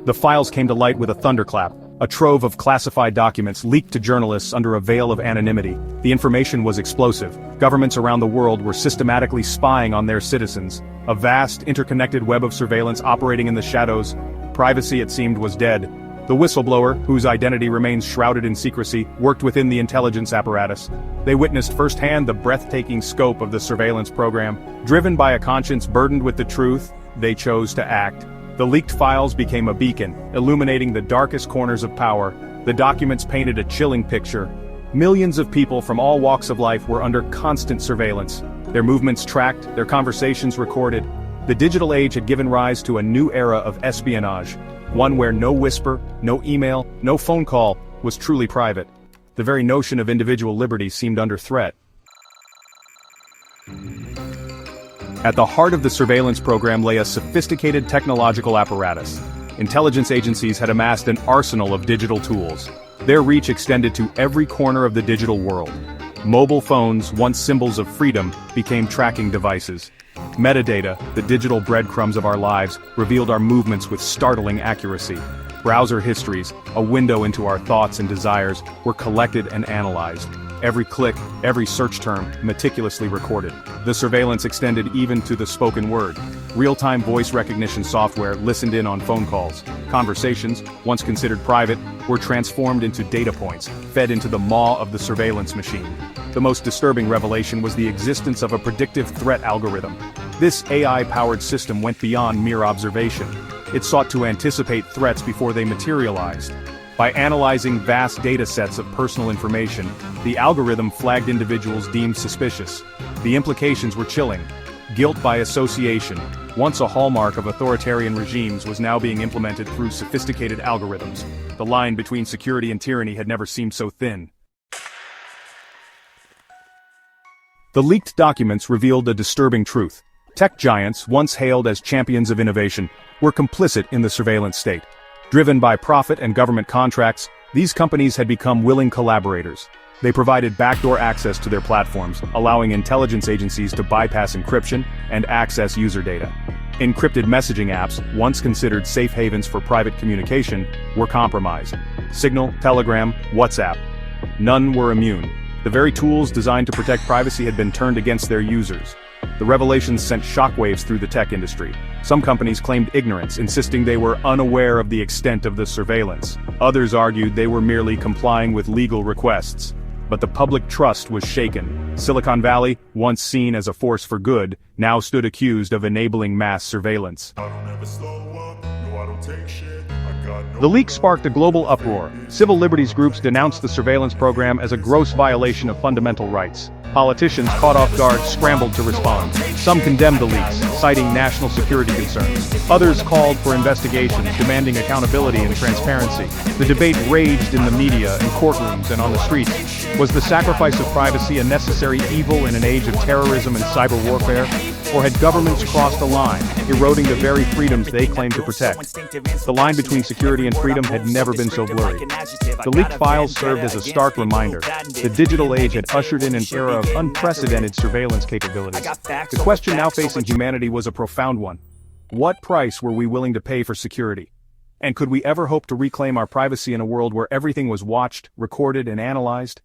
The files came to light with a thunderclap, a trove of classified documents leaked to journalists under a veil of anonymity. The information was explosive. Governments around the world were systematically spying on their citizens. A vast, interconnected web of surveillance operating in the shadows. Privacy, it seemed, was dead. The whistleblower, whose identity remains shrouded in secrecy, worked within the intelligence apparatus. They witnessed firsthand the breathtaking scope of the surveillance program. Driven by a conscience burdened with the truth, they chose to act. The leaked files became a beacon, illuminating the darkest corners of power. The documents painted a chilling picture. Millions of people from all walks of life were under constant surveillance. Their movements tracked, their conversations recorded. The digital age had given rise to a new era of espionage, one where no whisper, no email, no phone call was truly private. The very notion of individual liberty seemed under threat. At the heart of the surveillance program lay a sophisticated technological apparatus. Intelligence agencies had amassed an arsenal of digital tools. Their reach extended to every corner of the digital world. Mobile phones, once symbols of freedom, became tracking devices. Metadata, the digital breadcrumbs of our lives, revealed our movements with startling accuracy. Browser histories, a window into our thoughts and desires, were collected and analyzed. Every click, every search term, meticulously recorded. The surveillance extended even to the spoken word. Real-time voice recognition software listened in on phone calls. Conversations, once considered private, were transformed into data points, fed into the maw of the surveillance machine. The most disturbing revelation was the existence of a predictive threat algorithm. This AI-powered system went beyond mere observation. It sought to anticipate threats before they materialized. By analyzing vast data sets of personal information, the algorithm flagged individuals deemed suspicious. The implications were chilling. Guilt by association, once a hallmark of authoritarian regimes, was now being implemented through sophisticated algorithms. The line between security and tyranny had never seemed so thin. The leaked documents revealed a disturbing truth. Tech giants, once hailed as champions of innovation, were complicit in the surveillance state. Driven by profit and government contracts, these companies had become willing collaborators. They provided backdoor access to their platforms, allowing intelligence agencies to bypass encryption and access user data. Encrypted messaging apps, once considered safe havens for private communication, were compromised. Signal, Telegram, WhatsApp. None were immune. The very tools designed to protect privacy had been turned against their users. The revelations sent shockwaves through the tech industry. Some companies claimed ignorance, insisting they were unaware of the extent of the surveillance. Others argued they were merely complying with legal requests. But the public trust was shaken. Silicon Valley, once seen as a force for good, now stood accused of enabling mass surveillance. The leak sparked a global uproar. Civil liberties groups denounced the surveillance program as a gross violation of fundamental rights. Politicians, caught off guard, scrambled to respond. Some condemned the leaks, citing national security concerns. Others called for investigations, demanding accountability and transparency. The debate raged in the media, in courtrooms, and on the streets. Was the sacrifice of privacy a necessary evil in an age of terrorism and cyber warfare? Or had governments crossed a line, eroding the very freedoms they claimed to protect? The line between security and freedom had never been so blurry. The leaked files served as a stark reminder. The digital age had ushered in an era of unprecedented surveillance capabilities. The question now facing humanity was a profound one. What price were we willing to pay for security? And could we ever hope to reclaim our privacy in a world where everything was watched, recorded, and analyzed?